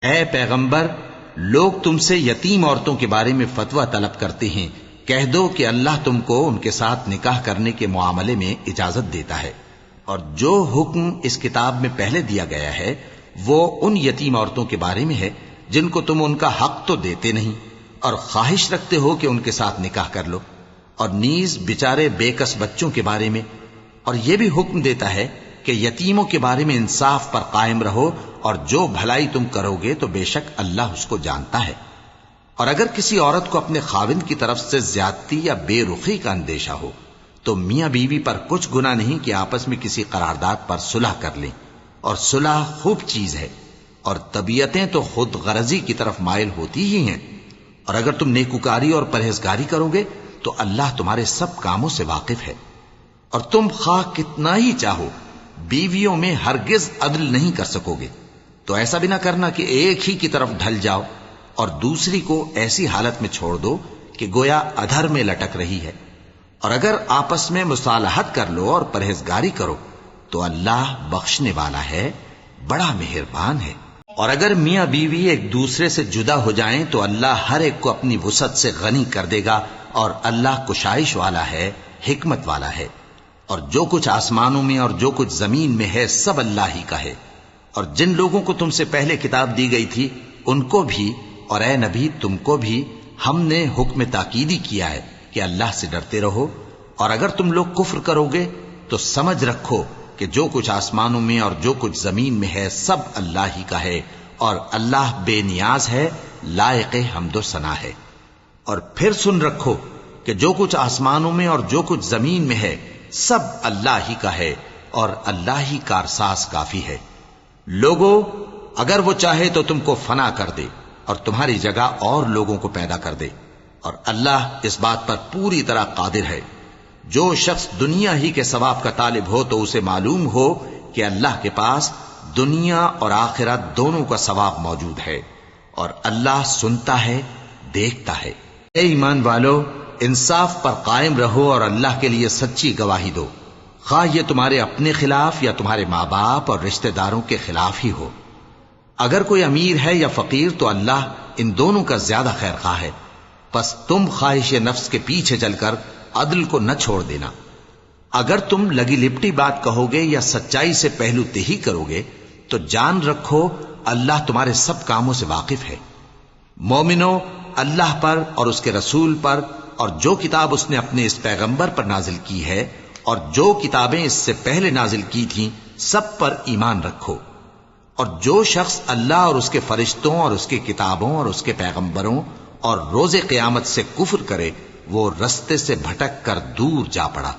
اے پیغمبر، لوگ تم سے یتیم عورتوں کے بارے میں فتویٰ طلب کرتے ہیں، کہہ دو کہ اللہ تم کو ان کے ساتھ نکاح کرنے کے معاملے میں اجازت دیتا ہے، اور جو حکم اس کتاب میں پہلے دیا گیا ہے وہ ان یتیم عورتوں کے بارے میں ہے جن کو تم ان کا حق تو دیتے نہیں اور خواہش رکھتے ہو کہ ان کے ساتھ نکاح کر لو، اور نیز بیچارے بے کس بچوں کے بارے میں، اور یہ بھی حکم دیتا ہے کہ یتیموں کے بارے میں انصاف پر قائم رہو، اور جو بھلائی تم کرو گے تو بے شک اللہ اس کو جانتا ہے۔ اور اگر کسی عورت کو اپنے خاوند کی طرف سے زیادتی یا بے رخی کا اندیشہ ہو تو میاں بیوی پر کچھ گناہ نہیں کہ آپس میں کسی قرارداد پر صلح کر لیں، اور صلح خوب چیز ہے، اور طبیعتیں تو خود غرضی کی طرف مائل ہوتی ہی ہیں، اور اگر تم نیکوکاری اور پرہیزگاری کرو گے تو اللہ تمہارے سب کاموں سے واقف ہے۔ اور تم خواہ کتنا ہی چاہو بیویوں میں ہرگز عدل نہیں کر سکو گے، تو ایسا بھی نہ کرنا کہ ایک ہی کی طرف ڈھل جاؤ اور دوسری کو ایسی حالت میں چھوڑ دو کہ گویا ادھر میں لٹک رہی ہے، اور اگر آپس میں مصالحت کر لو اور پرہیزگاری کرو تو اللہ بخشنے والا ہے، بڑا مہربان ہے۔ اور اگر میاں بیوی ایک دوسرے سے جدا ہو جائیں تو اللہ ہر ایک کو اپنی وسعت سے غنی کر دے گا، اور اللہ کشائش والا ہے، حکمت والا ہے۔ اور جو کچھ آسمانوں میں اور جو کچھ زمین میں ہے سب اللہ ہی کا ہے۔ اور جن لوگوں کو تم سے پہلے کتاب دی گئی تھی ان کو بھی اور اے نبی تم کو بھی ہم نے حکم تاکیدی کیا ہے کہ اللہ سے ڈرتے رہو، اور اگر تم لوگ کفر کرو گے تو سمجھ رکھو کہ جو کچھ آسمانوں میں اور جو کچھ زمین میں ہے سب اللہ ہی کا ہے، اور اللہ بے نیاز ہے، لائق حمد و ثنا ہے۔ اور پھر سن رکھو کہ جو کچھ آسمانوں میں اور جو کچھ زمین میں ہے سب اللہ ہی کا ہے، اور اللہ ہی کارساز کافی ہے۔ لوگو، اگر وہ چاہے تو تم کو فنا کر دے اور تمہاری جگہ اور لوگوں کو پیدا کر دے، اور اللہ اس بات پر پوری طرح قادر ہے۔ جو شخص دنیا ہی کے ثواب کا طالب ہو تو اسے معلوم ہو کہ اللہ کے پاس دنیا اور آخرت دونوں کا ثواب موجود ہے، اور اللہ سنتا ہے، دیکھتا ہے۔ اے ایمان والو، انصاف پر قائم رہو اور اللہ کے لیے سچی گواہی دو، خواہ یہ تمہارے اپنے خلاف یا تمہارے ماں باپ اور رشتہ داروں کے خلاف ہی ہو۔ اگر کوئی امیر ہے یا فقیر تو اللہ ان دونوں کا زیادہ خیر خواہ ہے، پس تم خواہش نفس کے پیچھے چل کر عدل کو نہ چھوڑ دینا۔ اگر تم لگی لپٹی بات کہو گے یا سچائی سے پہلو تہی کرو گے تو جان رکھو اللہ تمہارے سب کاموں سے واقف ہے۔ مومنو، اللہ پر اور اس کے رسول پر اور جو کتاب اس نے اپنے اس پیغمبر پر نازل کی ہے اور جو کتابیں اس سے پہلے نازل کی تھیں سب پر ایمان رکھو، اور جو شخص اللہ اور اس کے فرشتوں اور اس کی کتابوں اور اس کے پیغمبروں اور روز قیامت سے کفر کرے وہ رستے سے بھٹک کر دور جا پڑا۔